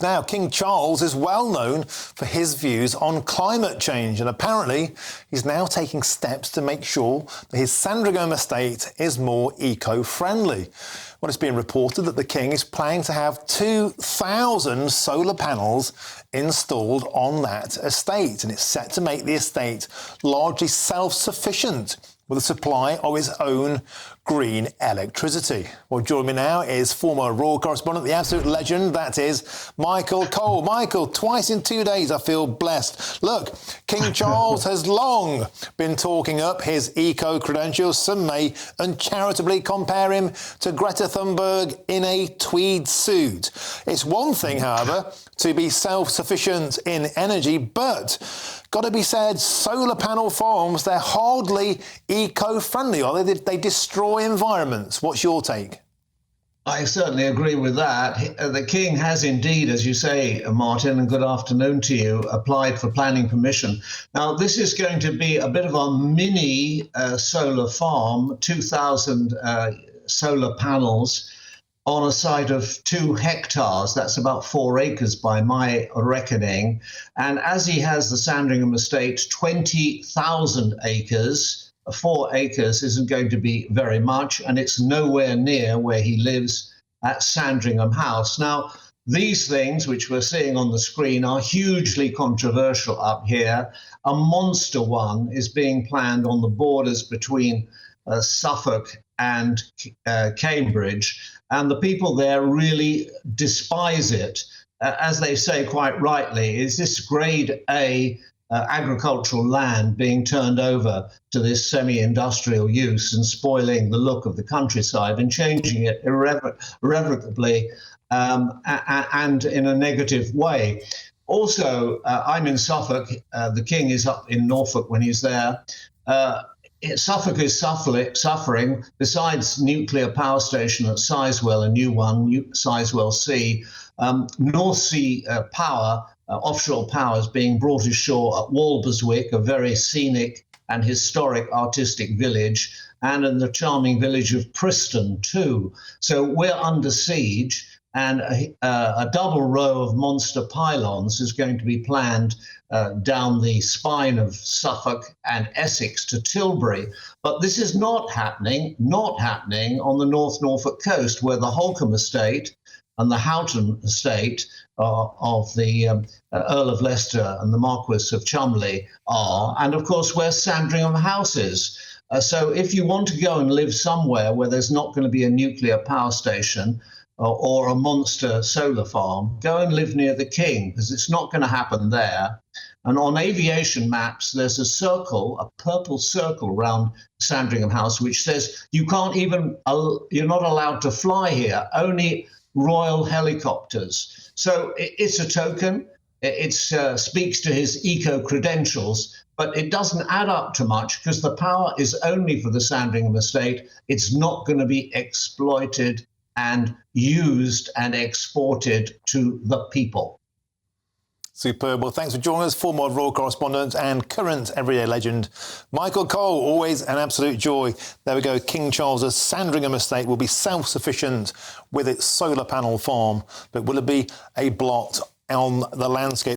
Now, King Charles is well known for his views on climate change, and apparently he's now taking steps to make sure that his Sandringham Estate is more eco-friendly. Well, it's been reported that the King is planning to have 2,000 solar panels installed on that estate, and it's set to make the estate largely self-sufficient with a supply of his own green electricity. Well, joining me now is former Royal Correspondent, the absolute legend, that is Michael Cole. Michael, twice in 2 days I feel blessed. Look, King Charles has long been talking up his eco-credentials. Some may uncharitably compare him to Greta Thunberg in a tweed suit. It's one thing, however, to be self-sufficient in energy, but got to be said, solar panel farms, they're hardly eco-friendly, are they? They destroy environments. What's your take? I certainly agree with that. The King has indeed, as you say, Martin, and good afternoon to you, applied for planning permission. Now, this is going to be a bit of a mini solar farm, 2,000 solar panels on a site of 2 hectares. That's about 4 acres by my reckoning. And as he has the Sandringham Estate, 20,000 acres, 4 acres isn't going to be very much, and it's nowhere near where he lives at Sandringham House. Now, these things, which we're seeing on the screen, are hugely controversial up here. A monster one is being planned on the borders between Suffolk and Cambridge, and the people there really despise it. As they say quite rightly, is this grade A agricultural land being turned over to this semi-industrial use and spoiling the look of the countryside and changing it irrevocably and in a negative way. Also, I'm in Suffolk. The King is up in Norfolk when he's there. Suffolk is suffering, besides nuclear power station at Sizewell, a new one, Sizewell C, North Sea power, offshore power is being brought ashore at Walberswick, a very scenic and historic artistic village, and in the charming village of Preston too. So we're under siege, and a double row of monster pylons is going to be planned down the spine of Suffolk and Essex to Tilbury. But this is not happening on the North Norfolk coast, where the Holcombe Estate and the Houghton Estate of the Earl of Leicester and the Marquis of Cholmondeley are, and of course where Sandringham House is. So if you want to go and live somewhere where there's not going to be a nuclear power station or a monster solar farm, go and live near the King, because it's not going to happen there. And on aviation maps, there's a circle, a purple circle around Sandringham House, which says you're not allowed to fly here, only royal helicopters. So it's a token. It speaks to his eco-credentials, but it doesn't add up to much because the power is only for the Sandringham Estate. It's not going to be exploited and used and exported to the people. Superb. Well, thanks for joining us, former Royal Correspondent and current everyday legend, Michael Cole. Always an absolute joy. There we go. King Charles's Sandringham Estate will be self-sufficient with its solar panel farm, but will it be a blot on the landscape?